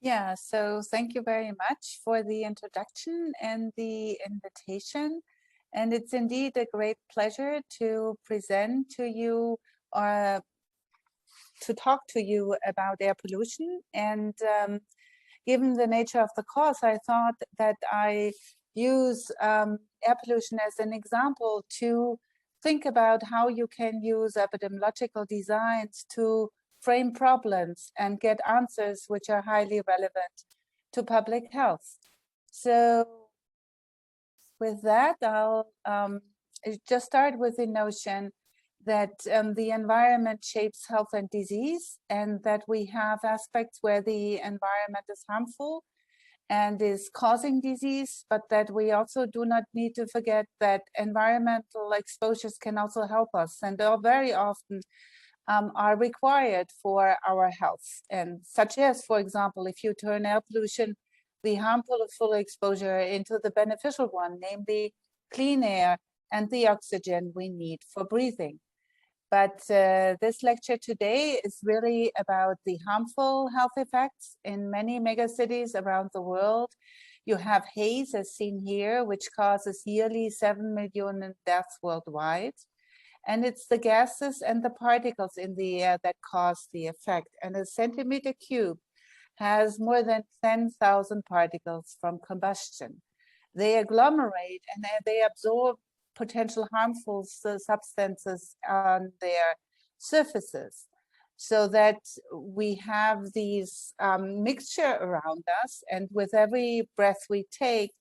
Yeah, so thank you very much for the introduction and the invitation. And it's indeed a great pleasure to present to you or to talk to you about air pollution. And given the nature of the course, I thought that I use air pollution as an example to think about how you can use epidemiological designs to frame problems and get answers which are highly relevant to public health. So with that, I'll just start with the notion that the environment shapes health and disease, and that we have aspects where the environment is harmful and is causing disease, but that we also do not need to forget that environmental exposures can also help us, and very often are required for our health. And such as, for example, if you turn air pollution, the harmful full exposure, into the beneficial one, namely clean air and the oxygen we need for breathing. But this lecture today is really about the harmful health effects in many megacities around the world. You have haze, as seen here, which causes yearly 7 million deaths worldwide. And it's the gases and the particles in the air that cause the effect. And a centimeter cube has more than 10,000 particles from combustion. They agglomerate and they absorb potential harmful substances on their surfaces, so that we have these mixture around us, and with every breath we take,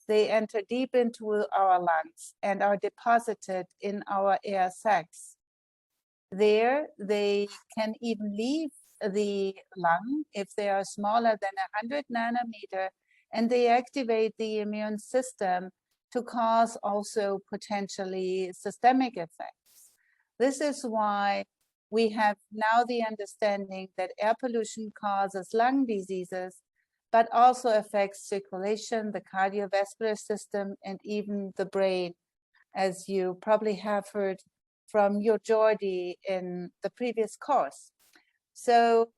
they enter deep into our lungs and are deposited in our air sacs. There, they can even leave the lung if they are smaller than 100 nanometer, and they activate the immune system to cause also potentially systemic effects. This is why we have now the understanding that air pollution causes lung diseases, but also affects circulation, the cardiovascular system, and even the brain, as you probably have heard from your Jordi in the previous course. So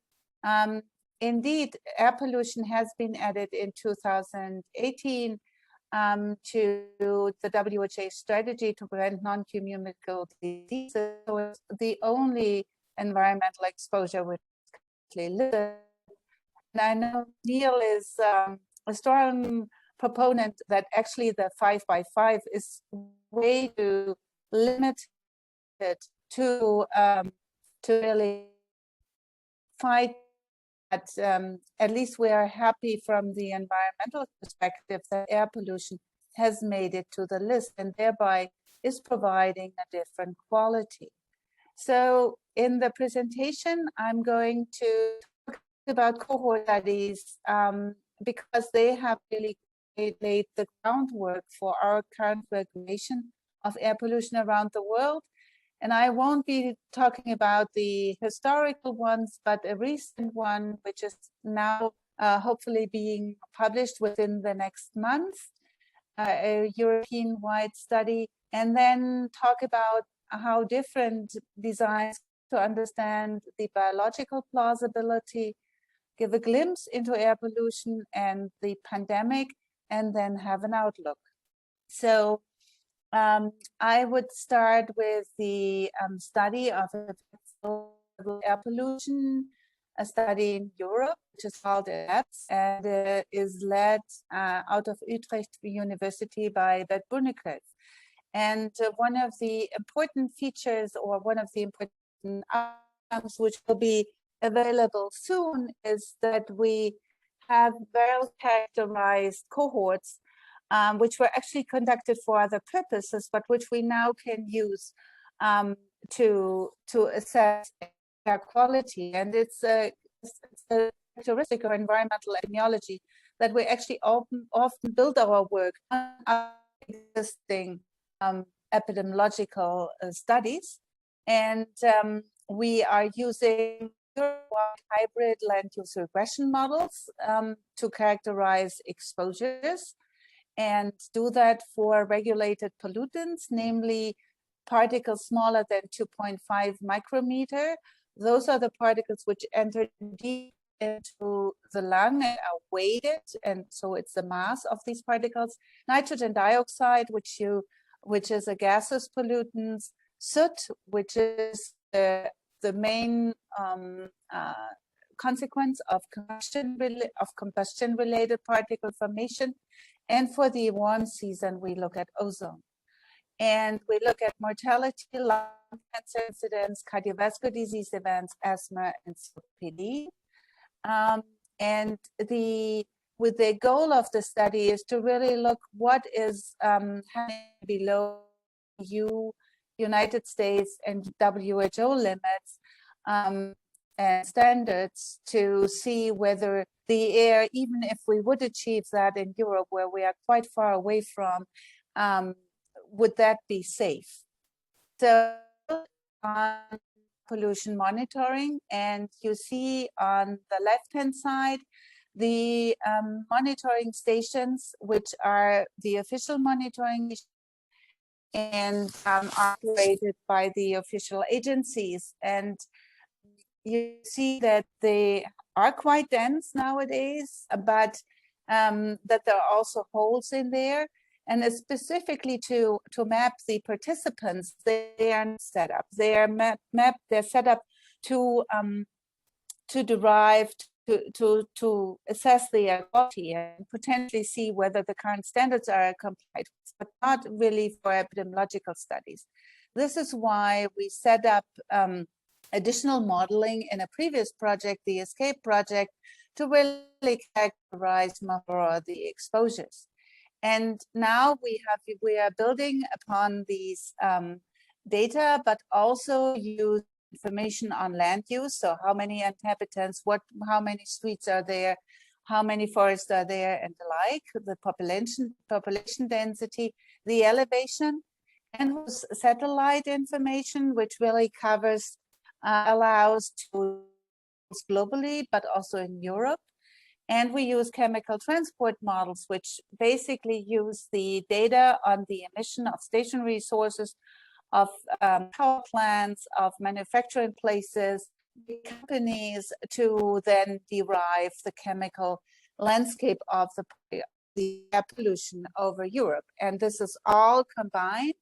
indeed, air pollution has been added in 2018 to the WHO strategy to prevent non-communicable diseases. So it's the only environmental exposure which is listed. And I know Neil is a strong proponent that actually the 5x5 is way too limited to really fight. At least we are happy from the environmental perspective that air pollution has made it to the list, and thereby is providing a different quality. So in the presentation, I'm going to talk about cohort studies because they have really laid the groundwork for our current regulation of air pollution around the world. And I won't be talking about the historical ones, but a recent one, which is now hopefully being published within the next month, a European-wide study, and then talk about how different designs to understand the biological plausibility, give a glimpse into air pollution and the pandemic, and then have an outlook. So I would start with the study of air pollution, a study in Europe, which is called ELAPSE, and is led out of Utrecht University by Bert Bunekreef. And one of the important features, or one of the important outcomes, which will be available soon, is that we have well characterized cohorts which were actually conducted for other purposes, but which we now can use to assess air quality. And it's a characteristic of environmental epidemiology that we actually often build our work on existing epidemiological studies. And we are using hybrid land use regression models to characterize exposures, and do that for regulated pollutants, namely particles smaller than 2.5 micrometer. Those are the particles which enter deep into the lung and are weighted, and so it's the mass of these particles. Nitrogen dioxide, which is a gaseous pollutant. Soot, which is the main consequence of combustion-related particle formation. And for the warm season, we look at ozone. And we look at mortality, lung cancer incidence, cardiovascular disease events, asthma, and COPD. And with the goal of the study is to really look what is happening below United States and WHO limits and standards to see whether the air, even if we would achieve that in Europe, where we are quite far away from, would that be safe? So on pollution monitoring, and you see on the left-hand side, the monitoring stations, which are the official monitoring and operated by the official agencies. And you see that they are quite dense nowadays, but that there are also holes in there. And it's specifically to map the participants, they are set up. They are they're set up to derive, to assess the air quality and potentially see whether the current standards are complied with, but not really for epidemiological studies. This is why we set up additional modeling in a previous project, the ESCAPE project, to really characterize more the exposures. And now we are building upon these data, but also use information on land use. So how many inhabitants, how many streets are there, how many forests are there, and the like, the population density, the elevation, and satellite information, which really covers, allows to globally, but also in Europe. And we use chemical transport models, which basically use the data on the emission of stationary sources, of power plants, of manufacturing places, companies, to then derive the chemical landscape of the air pollution over Europe. And this is all combined.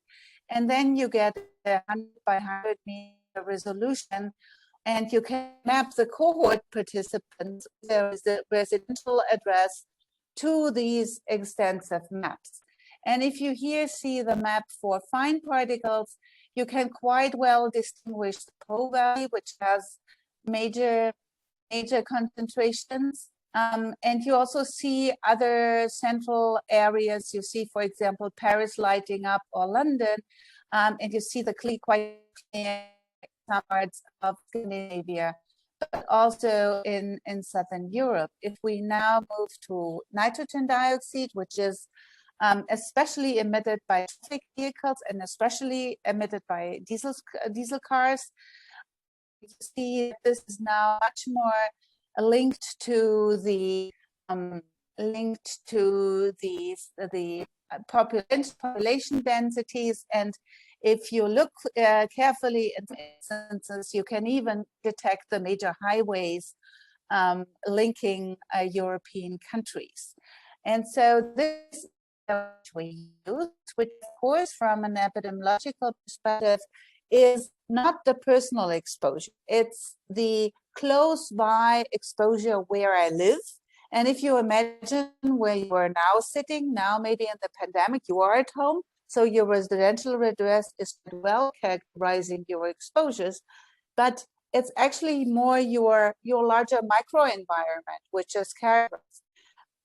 And then you get a 100 by 100 meter resolution, and you can map the cohort participants. There is a residential address to these extensive maps. And if you here see the map for fine particles, you can quite well distinguish the Po Valley, which has major concentrations. And you also see other central areas. You see, for example, Paris lighting up, or London, and you see the quite clear parts of Scandinavia, but also in Southern Europe. If we now move to nitrogen dioxide, which is especially emitted by traffic vehicles and especially emitted by diesel cars, you see this is now much more linked to the population densities. And if you look carefully in instances, you can even detect the major highways linking European countries. And so this we use, which of course from an epidemiological perspective is not the personal exposure, it's the close by exposure where I live. And if you imagine where you are now sitting, now maybe in the pandemic, you are at home, so your residential address is well characterizing your exposures, but it's actually more your larger microenvironment, which is characterized.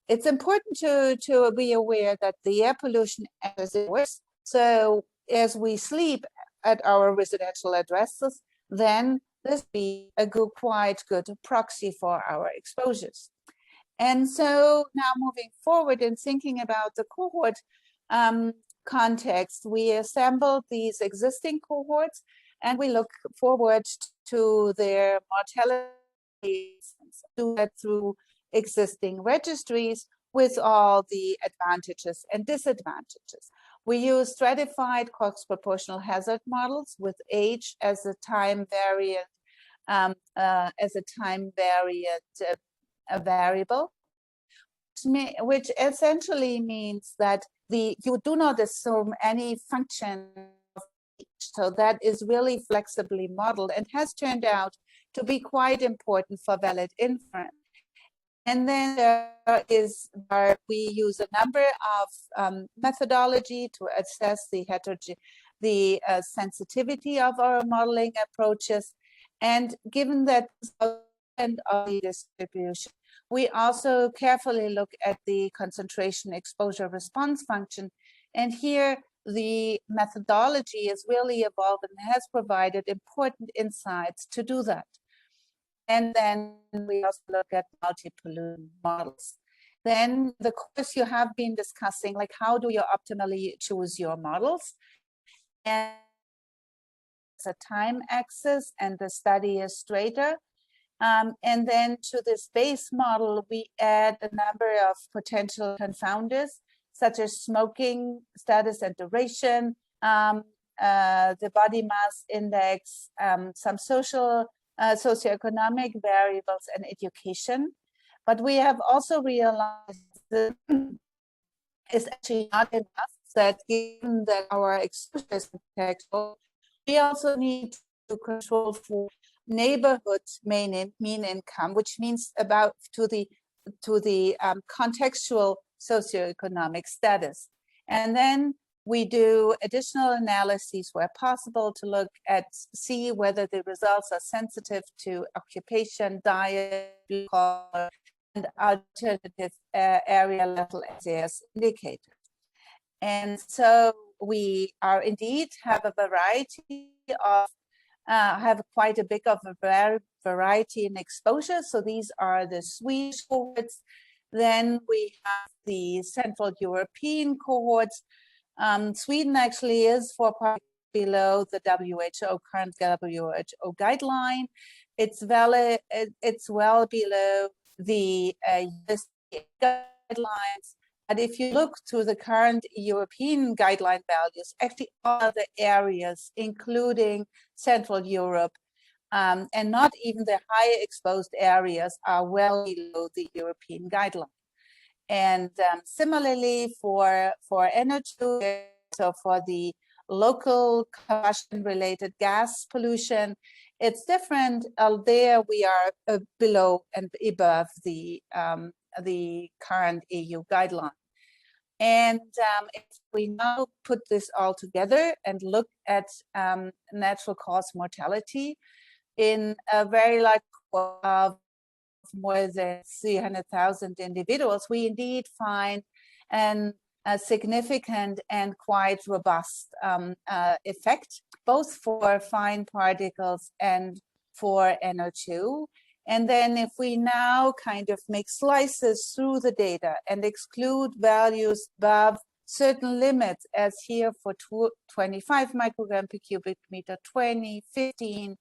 It's important to be aware that the air pollution enters indoors. So as we sleep at our residential addresses, then this be a quite good proxy for our exposures. And so now moving forward and thinking about the cohort context, we assembled these existing cohorts and we look forward to their mortality through existing registries with all the advantages and disadvantages. We use stratified Cox proportional hazard models with age as a time variant as a time variant variable, which essentially means that you do not assume any function of each. So that is really flexibly modeled and has turned out to be quite important for valid inference. And then we use a number of methodology to assess the sensitivity of our modeling approaches. And given that and of the distribution, we also carefully look at the concentration exposure response function. And here the methodology is really evolved and has provided important insights to do that. And then we also look at multi-pollutant models. Then the course you have been discussing, like how do you optimally choose your models? And it's a time axis and the study is straighter. And then to this base model, we add a number of potential confounders, such as smoking status and duration, the body mass index, some socioeconomic variables, and education. But we have also realized that it's actually not enough, that given that our exposure is contextual, we also need to control for neighborhood mean income, which means about to the contextual socioeconomic status. And then we do additional analyses where possible to see whether the results are sensitive to occupation, diet, and alternative area level SAS indicators. And so we are indeed have a variety of have quite a bit of a variety in exposure. So these are the Swedish cohorts. Then we have the Central European cohorts. Sweden actually is 4 points below the current WHO guideline. It's well below the US guidelines. But if you look to the current European guideline values, actually all other areas, including Central Europe, and not even the higher exposed areas, are well below the European guideline. And similarly for NO2, so for the local combustion-related gas pollution, it's different. There we are below and above the current EU guideline. And if we now put this all together and look at natural cause mortality in a very large of more than 300,000 individuals, we indeed find a significant and quite robust effect, both for fine particles and for NO2. And then if we now kind of make slices through the data and exclude values above certain limits, as here for 25 microgram per cubic meter, 20, 15,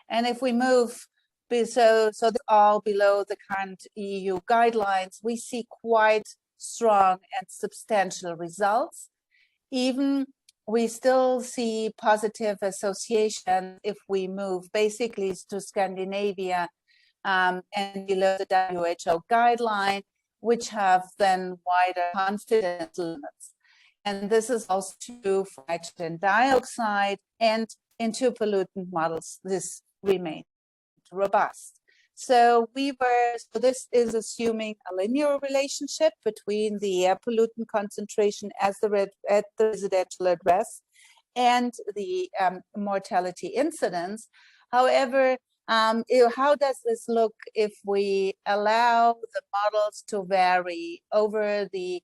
and if we move, so this all below the current EU guidelines, we see quite strong and substantial results. Even we still see positive association if we move basically to Scandinavia and below the WHO guideline, which have then wider confidence limits. And this is also true for nitrogen dioxide, and in 2 pollutant models, this remains robust. So this is assuming a linear relationship between the air pollutant concentration at the residential address and the mortality incidence. However, how does this look if we allow the models to vary over the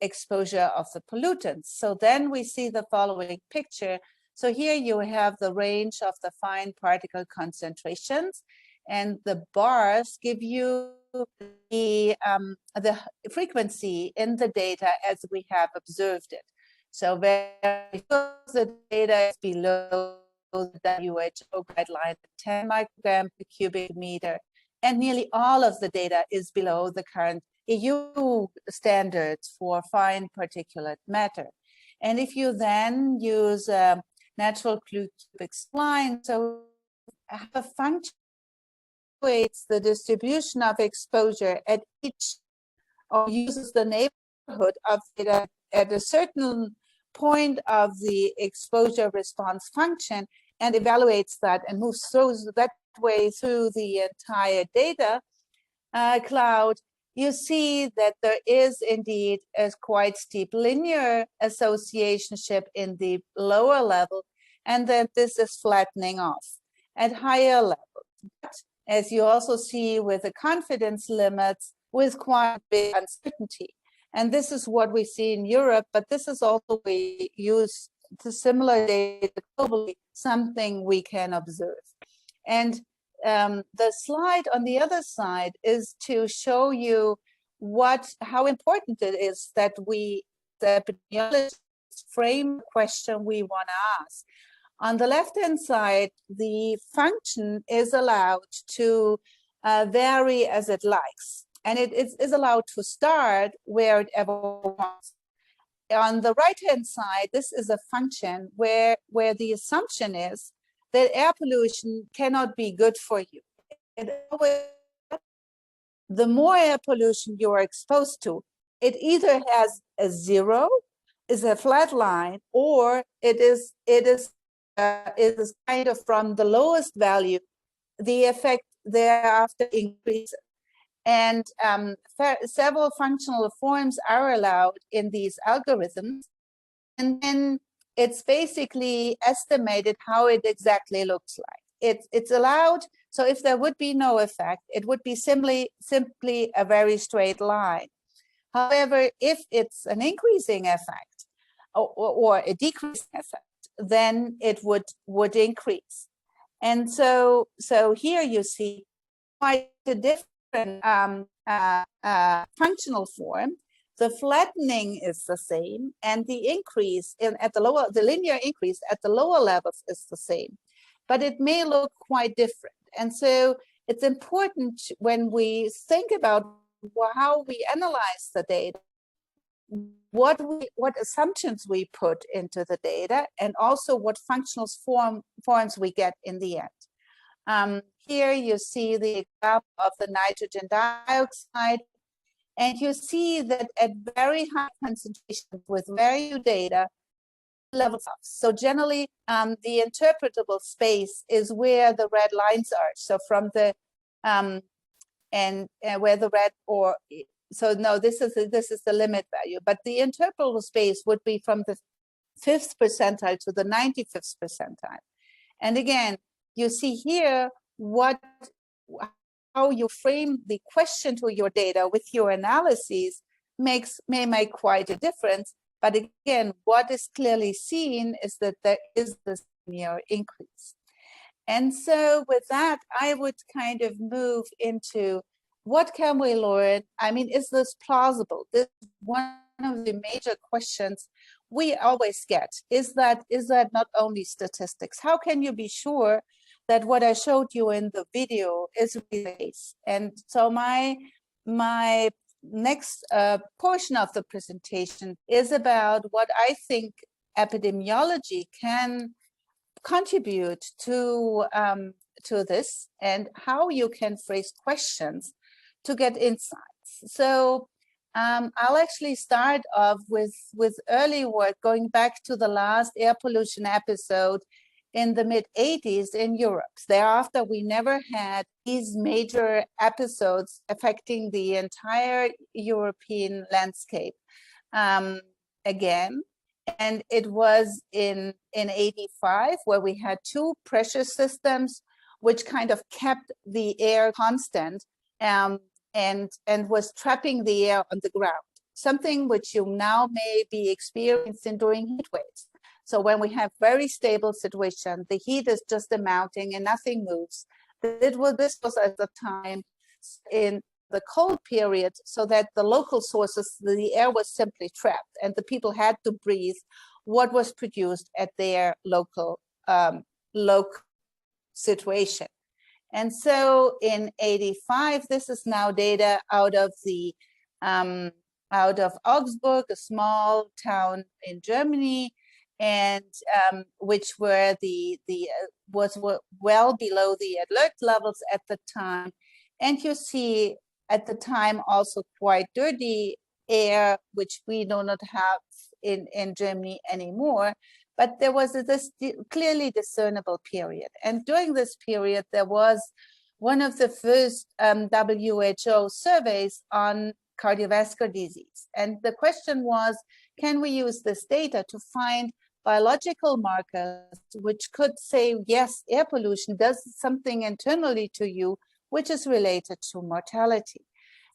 exposure of the pollutants? So then we see the following picture. So here you have the range of the fine particle concentrations, and the bars give you the frequency in the data as we have observed it. So the data is below the WHO guideline, 10 microgram per cubic meter, and nearly all of the data is below the current EU standards for fine particulate matter. And if you then use natural cubic spline, so a function weights the distribution of exposure at each, or uses the neighborhood of it at a certain point of the exposure response function and evaluates that and moves through that way through the entire data cloud, you see that there is indeed a quite steep linear associationship in the lower level, and that this is flattening off at higher levels. But as you also see with the confidence limits, with quite big uncertainty. And this is what we see in Europe, but this is also we use the similar data globally, something we can observe. And the slide on the other side is to show you how important it is that the epidemiologists frame the question we want to ask. On the left-hand side, the function is allowed to vary as it likes, and it is allowed to start where it ever wants. On the right-hand side, this is a function where the assumption is that air pollution cannot be good for you. The more air pollution you are exposed to, it either has a zero, is a flat line, or it is kind of from the lowest value, the effect thereafter increases. And several functional forms are allowed in these algorithms. And then it's basically estimated how it exactly looks like. It's allowed, so if there would be no effect, it would be simply a very straight line. However, if it's an increasing effect or a decreasing effect, then it would increase. And so here you see quite a different functional form. The flattening is the same, and the increase the linear increase at the lower levels is the same, but it may look quite different. And so it's important when we think about how we analyze the data, what assumptions we put into the data, and also what functional forms we get in the end. Here you see the example of the nitrogen dioxide. And you see that at very high concentrations with very few data, levels up. So generally, the interpretable space is where the red lines are. So from the where the red this is the limit value. But the interpretable space would be from the 5th percentile to the 95th percentile. And again, you see here how you frame the question to your data with your analyses may make quite a difference. But again, what is clearly seen is that there is this linear increase. And so with that, I would kind of move into what can we learn? I mean, is this plausible? This is one of the major questions we always get. Is that not only statistics? How can you be sure that what I showed you in the video is really the case? And so my next portion of the presentation is about what I think epidemiology can contribute to this, and how you can phrase questions to get insights. So I'll actually start off with early work going back to the last air pollution episode in the mid-80s in Europe. Thereafter, we never had these major episodes affecting the entire European landscape again. And it was in 85 where we had 2 pressure systems which kind of kept the air constant and was trapping the air on the ground, something which you now may be experiencing during heat waves. So when we have very stable situation, the heat is just amounting and nothing moves. This was at the time in the cold period, so that the local sources, the air was simply trapped and the people had to breathe what was produced at their local situation. And so in 85, this is now data out of Augsburg, a small town in Germany. and which were was well below the alert levels at the time. And you see at the time also quite dirty air, which we do not have in Germany anymore. But there was this clearly discernible period. And during this period, there was one of the first WHO surveys on cardiovascular disease. And the question was, can we use this data to find biological markers which could say, yes, air pollution does something internally to you, which is related to mortality.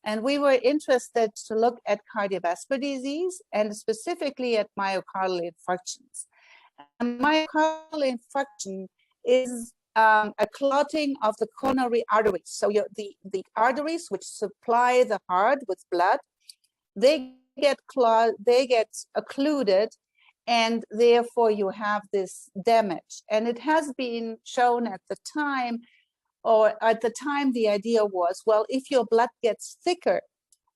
And we were interested to look at cardiovascular disease and specifically at myocardial infarctions. And myocardial infarction is a clotting of the coronary arteries. So the arteries which supply the heart with blood, they get occluded, and therefore you have this damage. And it has been shown at the time, the idea was, well, if your blood gets thicker,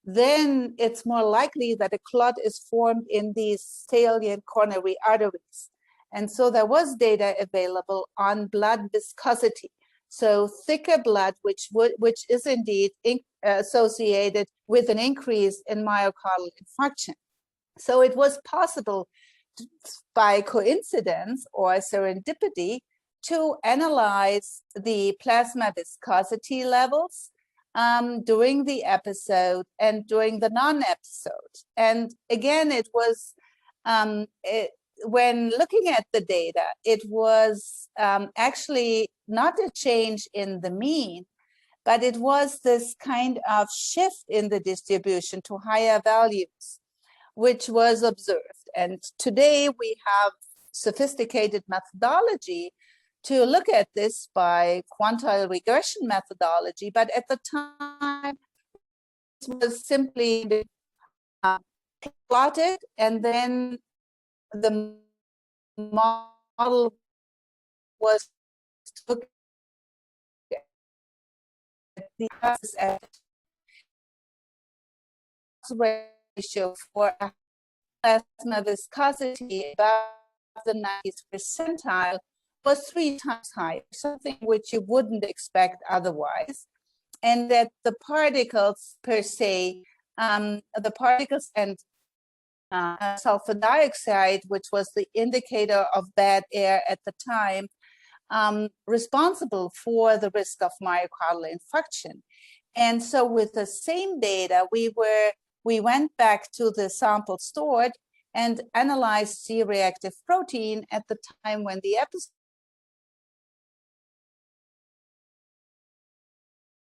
then it's more likely that a clot is formed in these salient coronary arteries. And so there was data available on blood viscosity. So thicker blood, which is indeed associated with an increase in myocardial infarction. So it was possible by coincidence or serendipity to analyze the plasma viscosity levels during the episode and during the non-episode. And again, it was, when looking at the data, it was actually not a change in the mean, but it was this kind of shift in the distribution to higher values, which was observed. And today we have sophisticated methodology to look at this by quantile regression methodology, but at the time it was simply plotted, and then the model was to look at the ratio for plasma viscosity above the 90th percentile was 3 times higher, something which you wouldn't expect otherwise. And that the particles per se, the particles and sulfur dioxide, which was the indicator of bad air at the time, responsible for the risk of myocardial infarction. And so with the same data, we went back to the sample stored and analyzed C-reactive protein at the time when the episode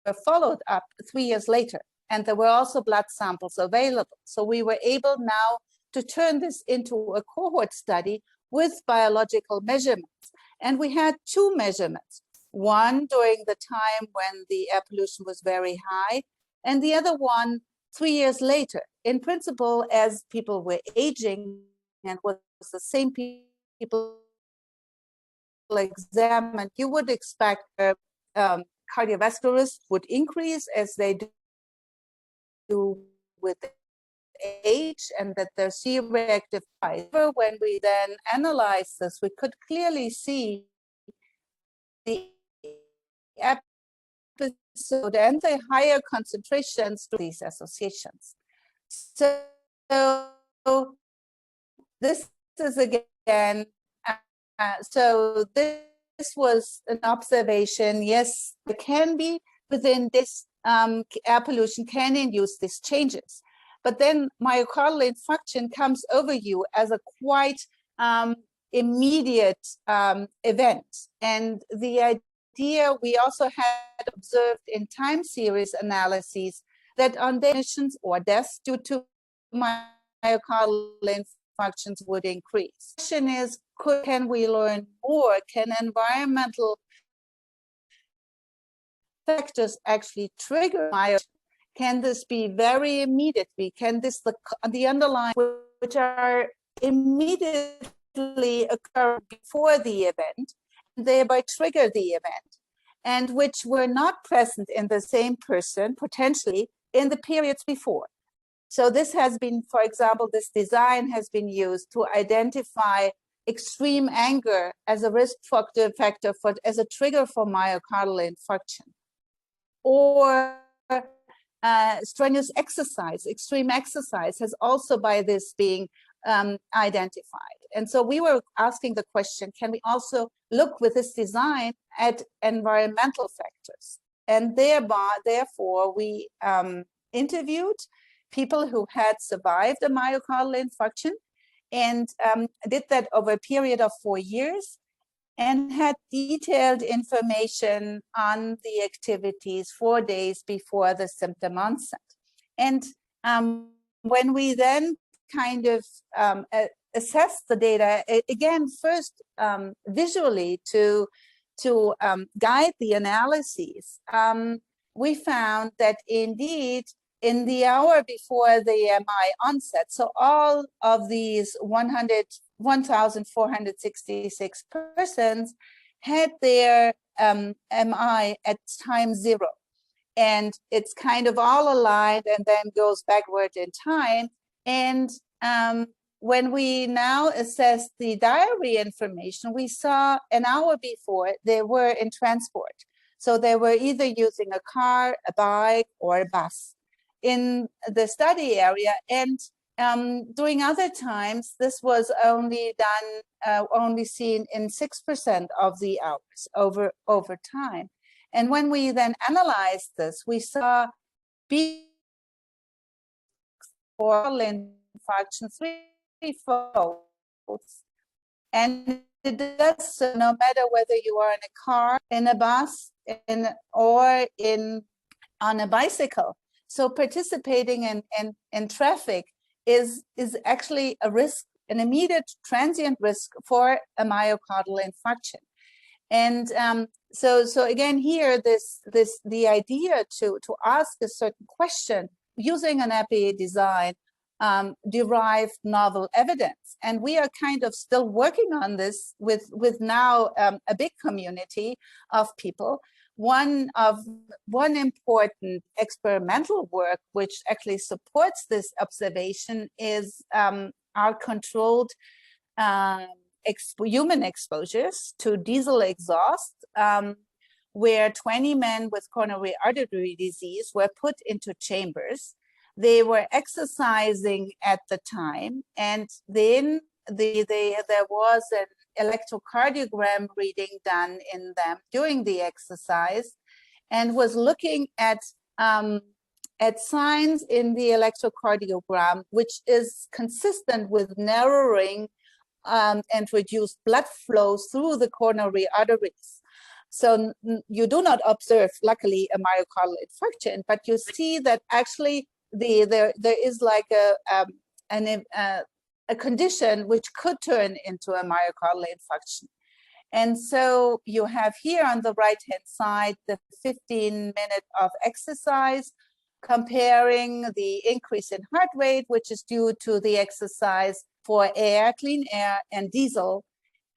were followed up 3 years later. And there were also blood samples available. So we were able now to turn this into a cohort study with biological measurements. And we had 2 measurements, one during the time when the air pollution was very high, and the other one 3 years later. In principle, as people were aging and was the same people examined, you would expect cardiovascular risk would increase as they do with age, and that their C-reactive titer. When we then analyzed this, we could clearly see the episode and the higher concentrations to these associations. So this is again, so this was an observation. Yes, it can be within this air pollution can induce these changes. But then myocardial infarction comes over you as a quite immediate event. And the idea we also had observed in time series analyses that on emissions or deaths due to myocardial infarctions would increase. The question is, can we learn more? Can environmental factors actually trigger myocardial? Can this be very immediately? Can this, the underlying, which are immediately occur before the event, and thereby trigger the event, and which were not present in the same person, potentially, in the periods before? So this has been, for example, this design has been used to identify extreme anger as a risk factor for, as a trigger for myocardial infarction, or strenuous exercise, extreme exercise has also by this being identified. And so we were asking the question, can we also look with this design at environmental factors? And therefore, we interviewed people who had survived a myocardial infarction and did that over a period of 4 years, and had detailed information on the activities 4 days before the symptom onset. And when we then kind of assess the data, again, first visually to guide the analyses, we found that indeed in the hour before the MI onset, so all of these 1,466 persons had their MI at time 0. And it's kind of all aligned and then goes backward in time. And when we now assess the diary information, we saw an hour before they were in transport. So they were either using a car, a bike, or a bus in the study area. And during other times, this was only done, only seen in 6% of the hours over time. And when we then analyzed this, we saw for infarction threefold. And it does so no matter whether you are in a car, in a bus, or on a bicycle. So participating in traffic is actually a risk, an immediate transient risk for a myocardial infarction. And so again here, the idea to ask a certain question using an EPE design derived novel evidence. And we are kind of still working on this with now a big community of people. One important experimental work which actually supports this observation is our controlled human exposures to diesel exhaust, where 20 men with coronary artery disease were put into chambers. They were exercising at the time, and then there was an electrocardiogram reading done in them during the exercise, and was looking at signs in the electrocardiogram, which is consistent with narrowing and reduced blood flow through the coronary arteries. So you do not observe, luckily, a myocardial infarction, but you see that actually there is like a condition which could turn into a myocardial infarction. And so you have here on the right-hand side the 15-minute of exercise, comparing the increase in heart rate, which is due to the exercise, for air, clean air, and diesel.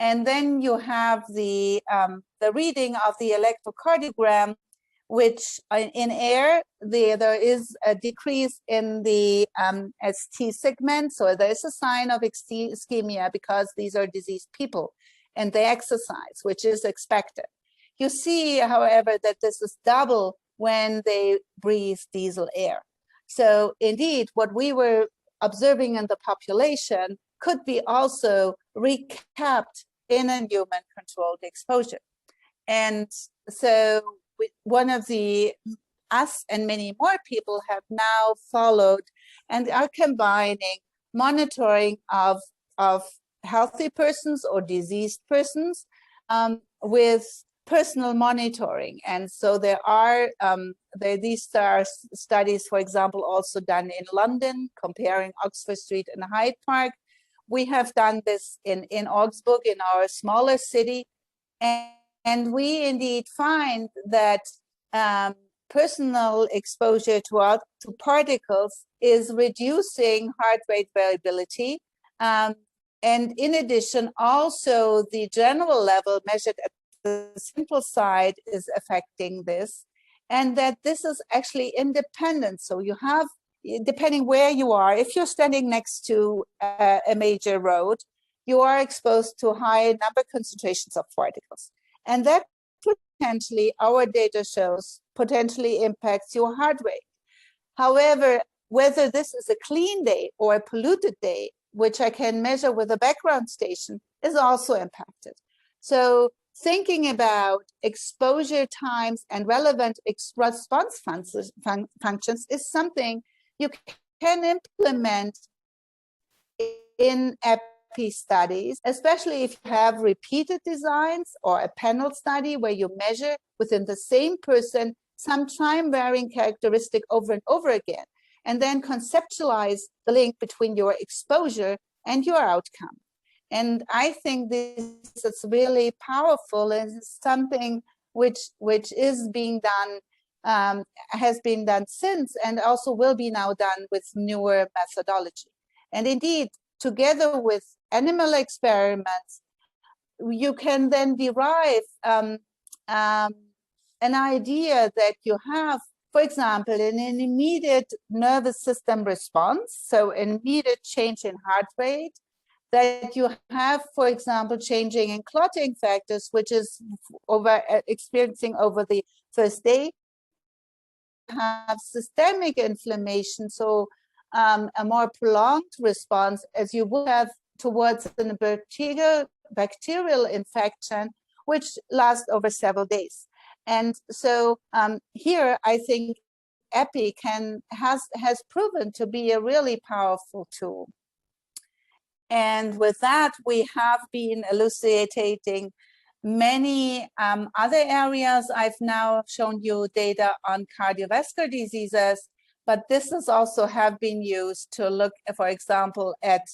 And then you have the reading of the electrocardiogram, which in air, there is a decrease in the ST segment. So there is a sign of ischemia because these are diseased people and they exercise, which is expected. You see, however, that this is double when they breathe diesel air. So indeed, what we were observing in the population could be also recapped in a human controlled exposure. And so one of us and many more people have now followed and are combining monitoring of healthy persons or diseased persons with personal monitoring. And so there are these studies, for example, also done in London, comparing Oxford Street and Hyde Park. We have done this in Augsburg, in our smaller city. And we indeed find that personal exposure to particles is reducing heart rate variability. And in addition, also the general level measured at the central side is affecting this, and that this is actually independent. So you have, depending where you are, if you're standing next to a major road, you are exposed to high number concentrations of particles. And that potentially, our data shows, potentially impacts your heart rate. However, whether this is a clean day or a polluted day, which I can measure with a background station, is also impacted. So thinking about exposure times and relevant response functions is something you can implement in EPE studies, especially if you have repeated designs or a panel study where you measure within the same person some time-varying characteristic over and over again, and then conceptualize the link between your exposure and your outcome. And I think this is really powerful, and it's something which is being done, has been done since, and also will be now done with newer methodology. And indeed, together with animal experiments, you can then derive an idea that you have, for example, in an immediate nervous system response, so an immediate change in heart rate, that you have, for example, changing in clotting factors, which is experiencing over the first day, have systemic inflammation, so a more prolonged response as you would have towards a bacterial infection, which lasts over several days. And so here, I think EPE has proven to be a really powerful tool. And with that, we have been elucidating many other areas. I've now shown you data on cardiovascular diseases, but this is also have been used to look, for example, at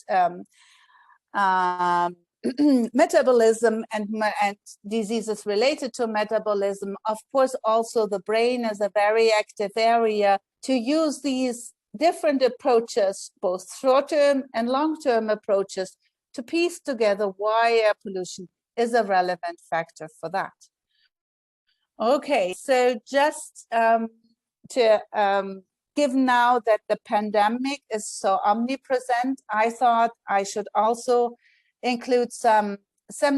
metabolism and diseases related to metabolism. Of course, also the brain is a very active area to use these different approaches, both short-term and long-term approaches, to piece together why air pollution is a relevant factor for that. Okay, so just to given now that the pandemic is so omnipresent, I thought I should also include some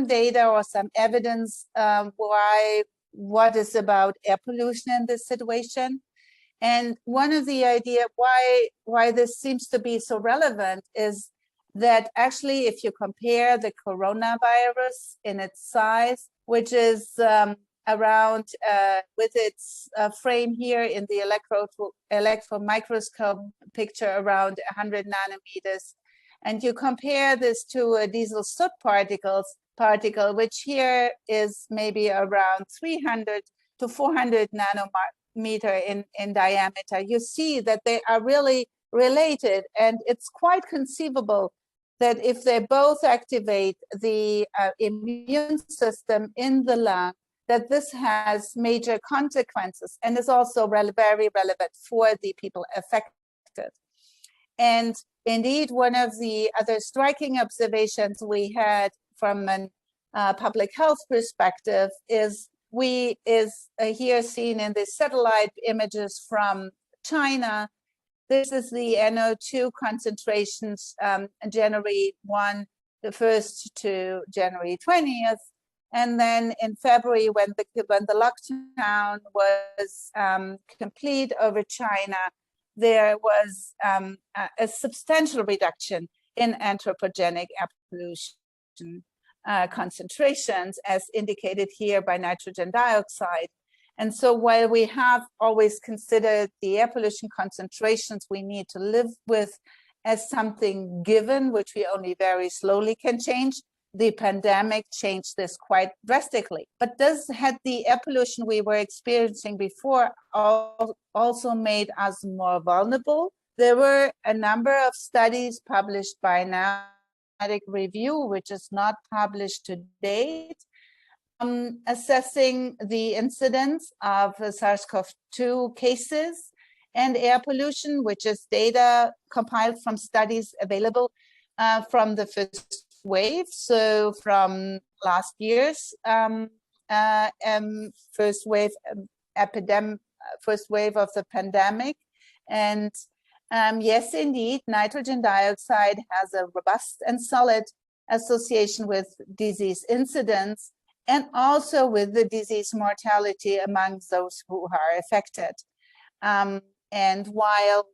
data or some evidence what is about air pollution in this situation. And one of the idea why this seems to be so relevant is that actually, if you compare the coronavirus in its size, which is around with its frame here in the electron microscope picture around 100 nanometers, and you compare this to a diesel soot particle, which here is maybe around 300 to 400 nanometer in diameter, you see that they are really related, and it's quite conceivable that if they both activate the immune system in the lung, that this has major consequences and is also very relevant for the people affected. And indeed, one of the other striking observations we had from a public health perspective is here seen in the satellite images from China. This is the NO2 concentrations January 1st to January 20th. And then in February, when the lockdown was complete over China, there was a substantial reduction in anthropogenic air pollution concentrations, as indicated here by nitrogen dioxide. And so while we have always considered the air pollution concentrations we need to live with as something given, which we only very slowly can change, the pandemic changed this quite drastically. But had the air pollution we were experiencing before also made us more vulnerable? There were a number of studies published by National Review, which is not published to date, assessing the incidence of SARS-CoV-2 cases and air pollution, which is data compiled from studies available from the first wave, so from last year's first wave of the pandemic. And yes, indeed, nitrogen dioxide has a robust and solid association with disease incidence, and also with the disease mortality among those who are affected. And while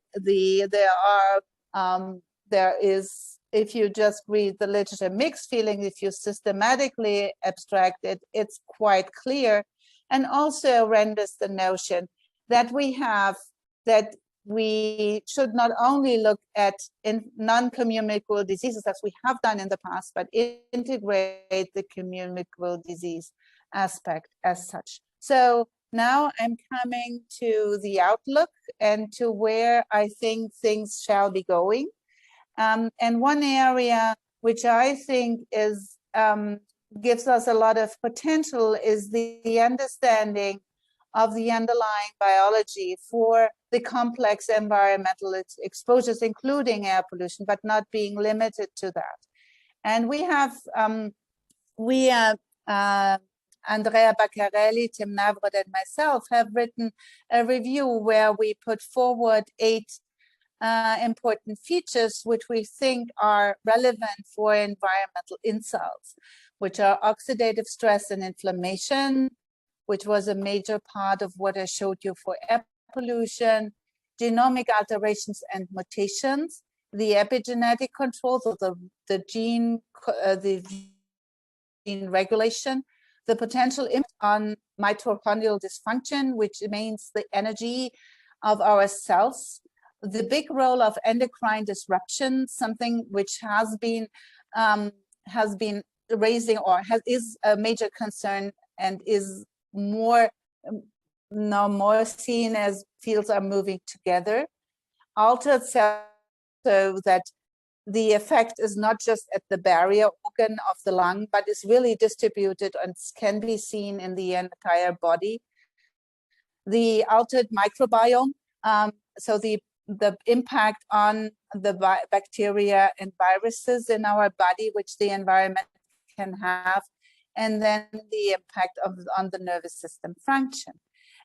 there is, if you just read the literature, mixed feeling, if you systematically abstract it, it's quite clear, and also renders the notion that we should not only look at non-communicable diseases as we have done in the past, but integrate the communicable disease aspect as such. So now I'm coming to the outlook and to where I think things shall be going. And one area which I think is gives us a lot of potential is the understanding of the underlying biology for the complex environmental exposures, including air pollution, but not being limited to that. And we have, Andrea Baccarelli, Tim Navrod, and myself have written a review where we put forward 8 important features which we think are relevant for environmental insults, which are oxidative stress and inflammation, which was a major part of what I showed you for air pollution, genomic alterations and mutations, the epigenetic controls of the gene regulation, the potential impact on mitochondrial dysfunction, which means the energy of our cells, the big role of endocrine disruption, something which has been raising or is a major concern and is more seen as fields are moving together. Altered cells, so that the effect is not just at the barrier organ of the lung, but is really distributed and can be seen in the entire body. The altered microbiome, so the impact on the bacteria and viruses in our body, which the environment can have, and then the impact on the nervous system function.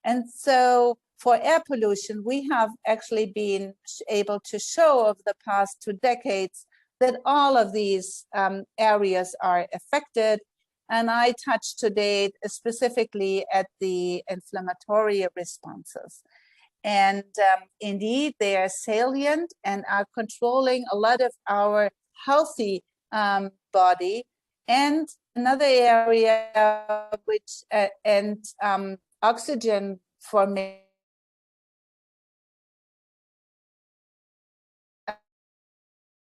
And so for air pollution, we have actually been able to show over the past 2 decades that all of these areas are affected. And I touched today specifically at the inflammatory responses. And indeed, they are salient and are controlling a lot of our healthy body. And another area which, oxygen formation,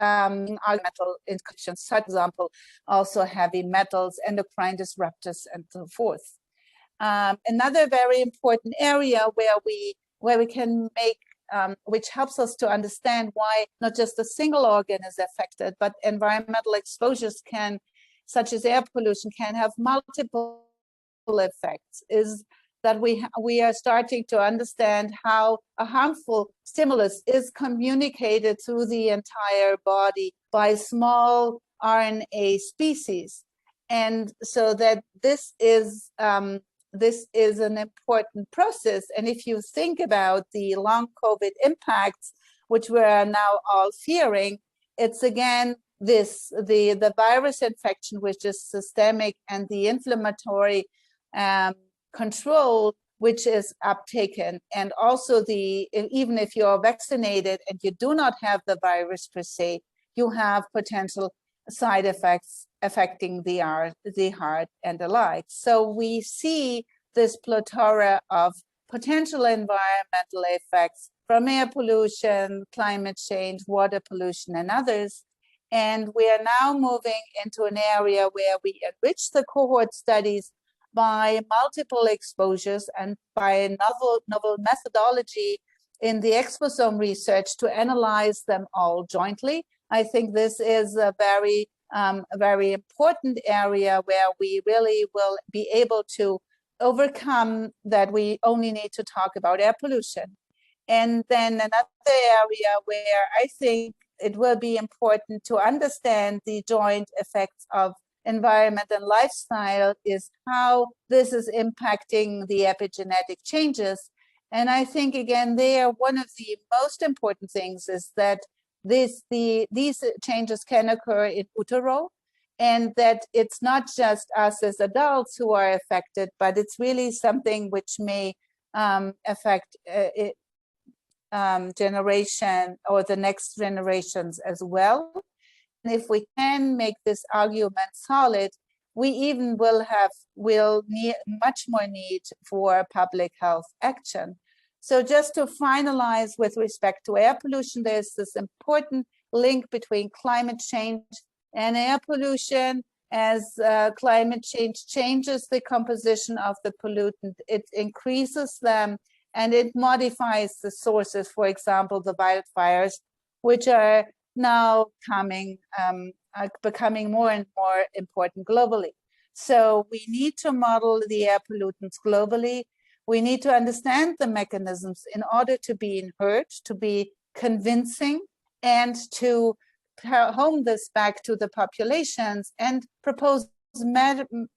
metal inclusions, for example, also heavy metals, endocrine disruptors, and so forth. Another very important area where we can make, which helps us to understand why not just a single organ is affected, but environmental exposures such as air pollution, can have multiple effects, is that we are starting to understand how a harmful stimulus is communicated through the entire body by small RNA species. And so that this is an important process. And if you think about the long COVID impacts, which we are now all fearing, it's again the virus infection, which is systemic, and the inflammatory control, which is uptaken. And also even if you're vaccinated and you do not have the virus per se, you have potential side effects affecting the heart and the like. So we see this plethora of potential environmental effects from air pollution, climate change, water pollution, and others. And we are now moving into an area where we enrich the cohort studies by multiple exposures and by a novel methodology in the exposome research to analyze them all jointly. I think this is a very important area where we really will be able to overcome that we only need to talk about air pollution. And then another area where I think it will be important to understand the joint effects of environment and lifestyle is how this is impacting the epigenetic changes. And I think, again, there, one of the most important things is that these changes can occur in utero, and that it's not just us as adults who are affected, but it's really something which may affect generation or the next generations as well. And if we can make this argument solid, we even will need much more need for public health action. So just to finalize with respect to air pollution, there's this important link between climate change and air pollution. As climate change changes the composition of the pollutant, it increases them and it modifies the sources, for example, the wildfires, which are now becoming more and more important globally. So we need to model the air pollutants globally. We need to understand the mechanisms in order to be heard, to be convincing, and to home this back to the populations and propose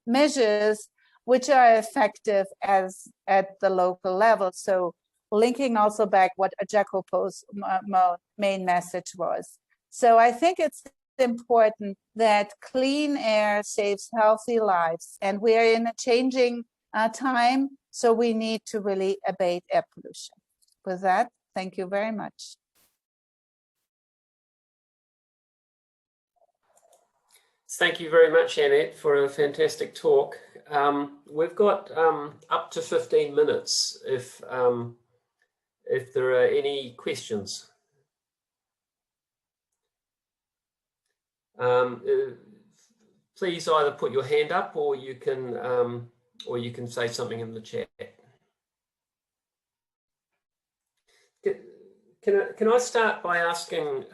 measures which are effective at the local level. So linking also back what Jacopo's main message was. So I think it's important that clean air saves healthy lives, and we are in a changing time, so we need to really abate air pollution. With that, thank you very much. Thank you very much, Annette, for a fantastic talk. We've got up to 15 minutes if there are any questions. Please either put your hand up or you can say something in the chat. Can I start by asking,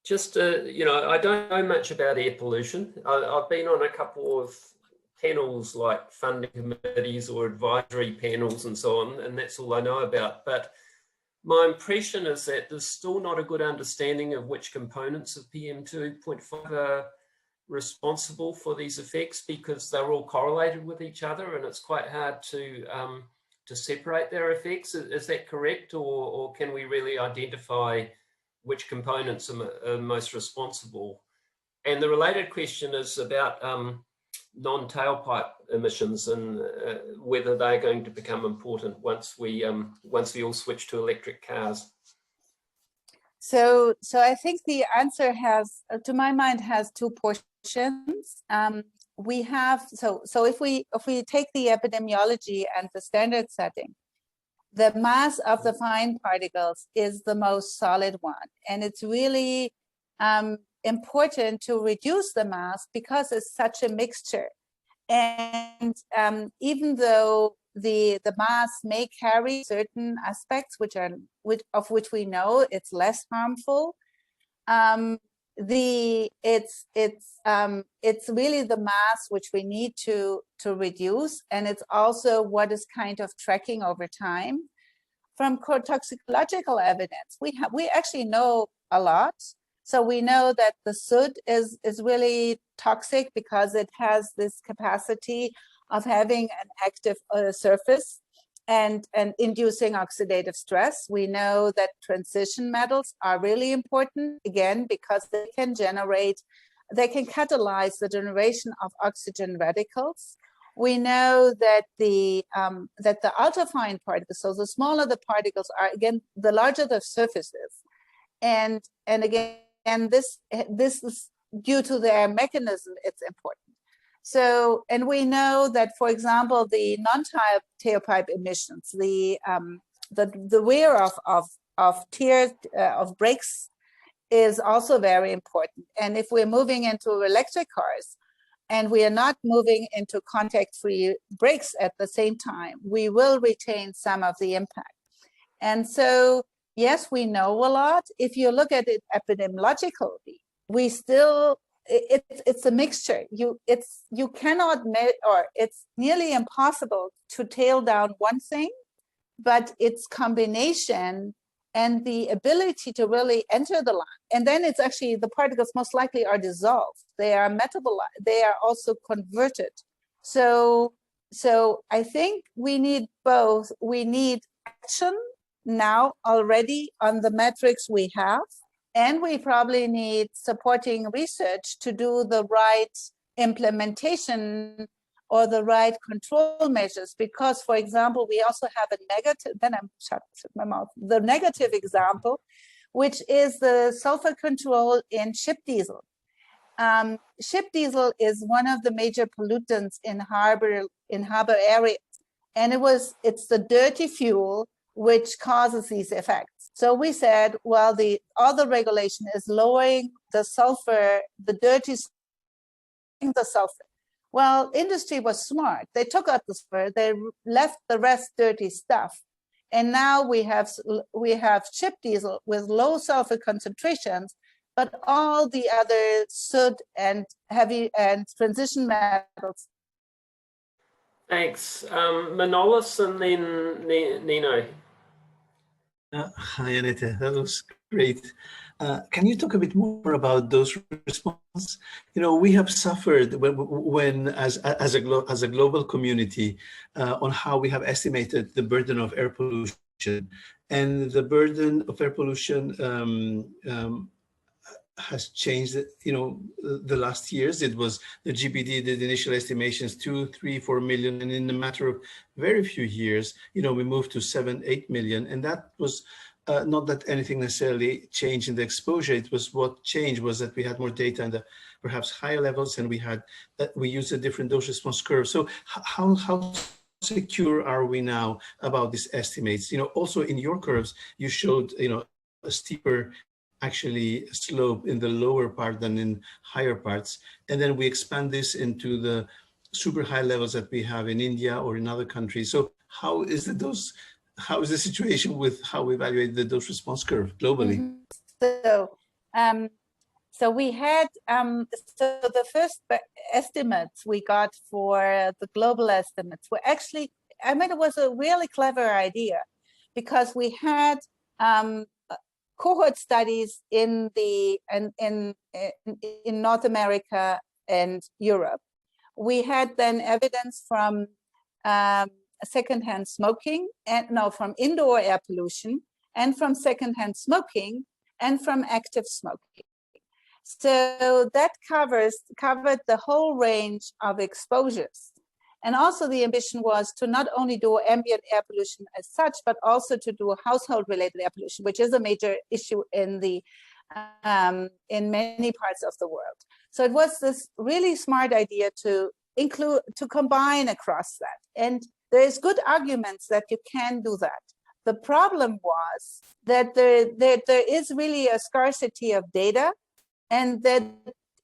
you know, I don't know much about air pollution. I've been on a couple of panels like funding committees or advisory panels and so on, and that's all I know about. But my impression is that there's still not a good understanding of which components of PM2.5 are responsible for these effects, because they're all correlated with each other and it's quite hard to separate their effects. Is that correct, or can we really identify which components are most responsible? And the related question is about non-tailpipe emissions and whether they're going to become important once we all switch to electric cars. So I think the answer has, to my mind, has two portions. We have so if we take the epidemiology and the standard setting, the mass of the fine particles is the most solid one, and it's really important to reduce the mass because it's such a mixture. And even though the mass may carry certain aspects of which we know it's less harmful, it's really the mass which we need to reduce, and it's also what is kind of tracking over time. From toxicological evidence, we actually know a lot. So we know that the soot is really toxic because it has this capacity of having an active surface and inducing oxidative stress. We know that transition metals are really important, again, because they can catalyze the generation of oxygen radicals. We know that the ultrafine particles, so the smaller the particles are, again, the larger the surfaces. And again, this is due to their mechanism, it's important. So, and we know that, for example, the non-tailpipe emissions, the wear of brakes is also very important. And if we're moving into electric cars and we are not moving into contact-free brakes at the same time, we will retain some of the impact. And so, yes, we know a lot. If you look at it epidemiologically, we still, it's a mixture. You cannot, or it's nearly impossible to tail down one thing, but its combination and the ability to really enter the line. And then it's actually, the particles most likely are dissolved. They are metabolized, they are also converted. So I think we need both. We need action now already on the metrics we have. And we probably need supporting research to do the right implementation or the right control measures. Because, for example, we also have a negative, then I'm shut my mouth, the negative example, which is the sulfur control in ship diesel. Ship diesel is one of the major pollutants in harbor areas. And it's the dirty fuel which causes these effects. So we said, well, the other regulation is lowering the sulfur, the dirty the sulfur. Well, industry was smart. They took out the sulfur, they left the rest dirty stuff. And now we have ship diesel with low sulfur concentrations, but all the other soot and heavy and transition metals. Thanks. Manolis and then Nino. Hi, Annette. That was great. Can you talk a bit more about those responses? You know, we have suffered when as a global community on how we have estimated the burden of air pollution, and the burden of air pollution has changed. You know, the last years it was the GBD did initial estimations 2, 3, 4 million, and in a matter of very few years, you know, we moved to 7, 8 million, and that was not that anything necessarily changed in the exposure. It was what changed was that we had more data and perhaps higher levels, and we used a different dose response curve. So how secure are we now about these estimates? You know, also in your curves, you showed, you know, a steeper actually slope in the lower part than in higher parts. And then we expand this into the super high levels that we have in India or in other countries. So how is the situation with how we evaluate the dose response curve globally? So we had, so the first estimates we got for the global estimates were actually, I mean, it was a really clever idea, because we had cohort studies in North America and Europe. We had then evidence from secondhand smoking, from indoor air pollution, and from secondhand smoking, and from active smoking. So that covered the whole range of exposures. And also the ambition was to not only do ambient air pollution as such, but also to do household-related air pollution, which is a major issue in many parts of the world. So it was this really smart idea to combine across that. And there is good arguments that you can do that. The problem was that there is really a scarcity of data, and that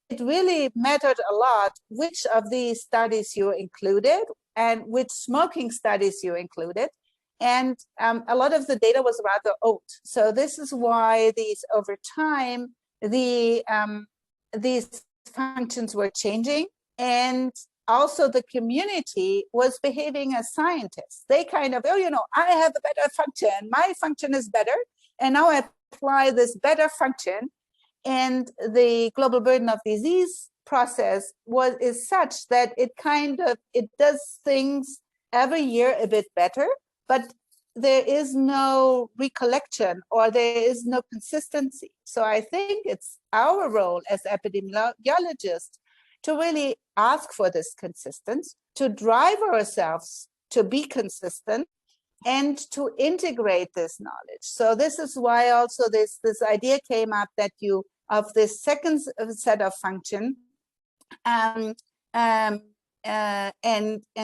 it really mattered a lot which of these studies you included and which smoking studies you included. And a lot of the data was rather old. So this is why over time, these functions were changing. And also the community was behaving as scientists. They kind of, I have a better function. My function is better. And now I apply this better function. And the global burden of disease process is such that it does things every year a bit better, but there is no recollection or there is no consistency. So I think it's our role as epidemiologists to really ask for this consistency, to drive ourselves to be consistent, and to integrate this knowledge. So this is why also this idea came up that of this second set of function, and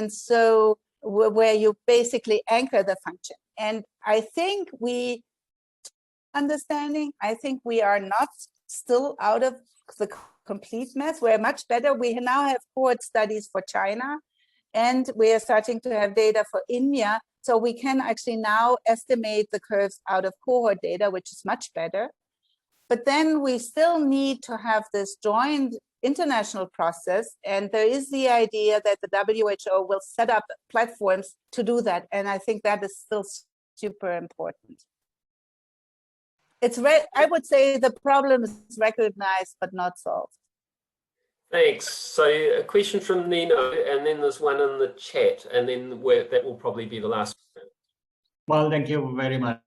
so where you basically anchor the function. And I think we are not still out of the complete mess. We're much better. We now have cohort studies for China, and we are starting to have data for India. So we can actually now estimate the curves out of cohort data, which is much better. But then we still need to have this joint international process. And there is the idea that the WHO will set up platforms to do that. And I think that is still super important. I would say the problem is recognized, but not solved. Thanks. So a question from Nino, and then there's one in the chat, and then that will probably be the last. Well, thank you very much,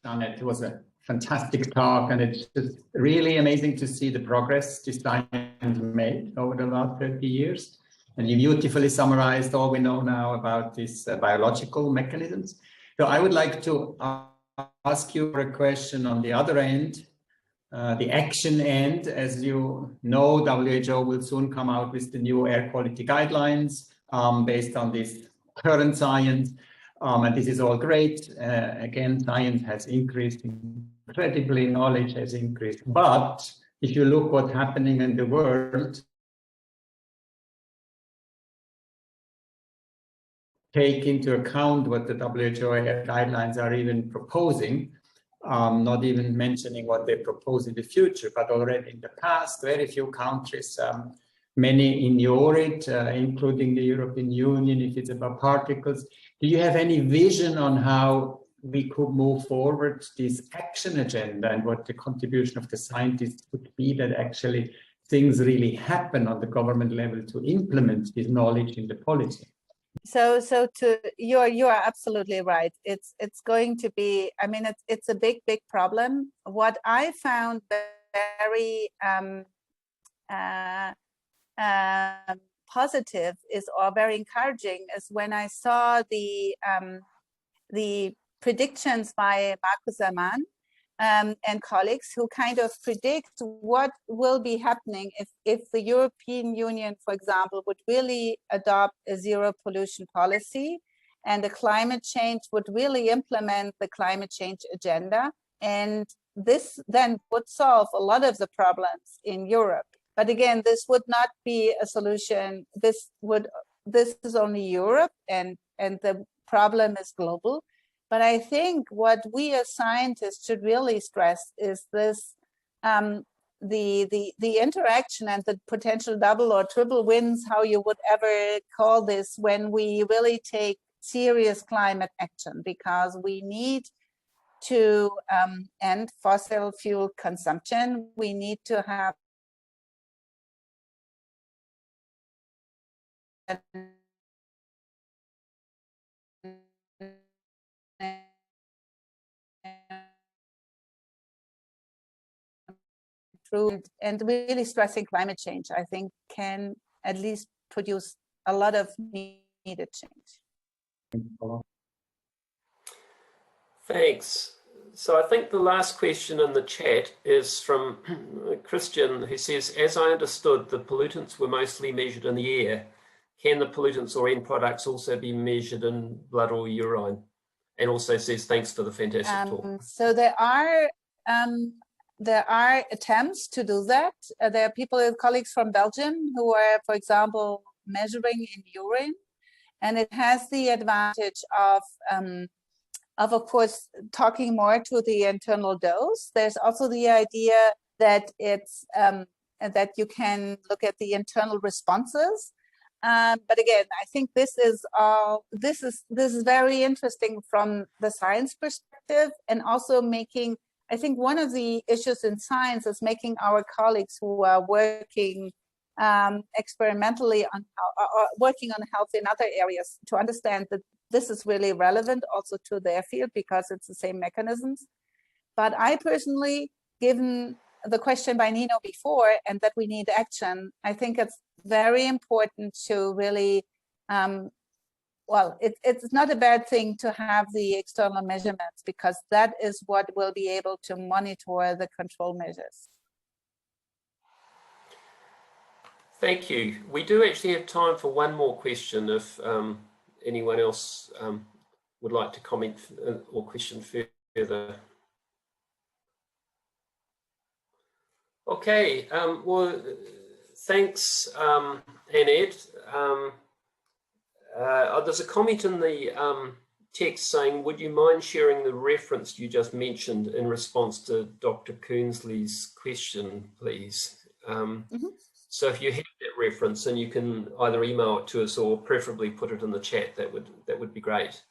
Annette. It was a fantastic talk, and it's just really amazing to see the progress this science made over the last 30 years. And you beautifully summarized all we know now about these biological mechanisms. So I would like to ask you a question on the other end, the action end. As you know, WHO will soon come out with the new air quality guidelines based on this current science. And this is all great. Again, science has increased incredibly, knowledge has increased. But if you look what's happening in the world, take into account what the WHO guidelines are even proposing, not even mentioning what they propose in the future, but already in the past, very few countries, many ignore it, including the European Union, if it's about particles. Do you have any vision on how we could move forward this action agenda and what the contribution of the scientists would be that actually things really happen on the government level to implement this knowledge in the policy? So you are absolutely right. It's going to be, I mean, it's a big problem. What I found very positive is, or very encouraging, is when I saw the predictions by Markus Amann and colleagues, who kind of predict what will be happening if the European Union, for example, would really adopt a zero pollution policy, and the climate change would really implement the climate change agenda. And this then would solve a lot of the problems in Europe. But again, this would not be a solution. This is only Europe, and the problem is global. But I think what we as scientists should really stress is this, the interaction and the potential double or triple wins, how you would ever call this, when we really take serious climate action, because we need to end fossil fuel consumption. We need to have and really stressing climate change, I think, can at least produce a lot of needed change. Thanks. So I think the last question in the chat is from Christian, who says, as I understood, the pollutants were mostly measured in the air. Can the pollutants or end products also be measured in blood or urine? And also says, thanks for the fantastic talk. So there are attempts to do that. There are people, colleagues from Belgium, who are, for example, measuring in urine, and it has the advantage of course, talking more to the internal dose. There's also the idea that it's that you can look at the internal responses. But again, I think this is very interesting from the science perspective, and also making, I think one of the issues in science is making our colleagues who are working experimentally on working on health in other areas to understand that this is really relevant also to their field, because it's the same mechanisms. But I personally, given the question by Nino before, and that we need action, I think it's very important to really, well, it's not a bad thing to have the external measurements, because that is what will be able to monitor the control measures. Thank you. We do actually have time for one more question if anyone else would like to comment or question further. Okay, well, thanks, Annette. There's a comment in the text saying, would you mind sharing the reference you just mentioned in response to Dr. Koonsley's question, please? So if you have that reference, and you can either email it to us or preferably put it in the chat, that would be great.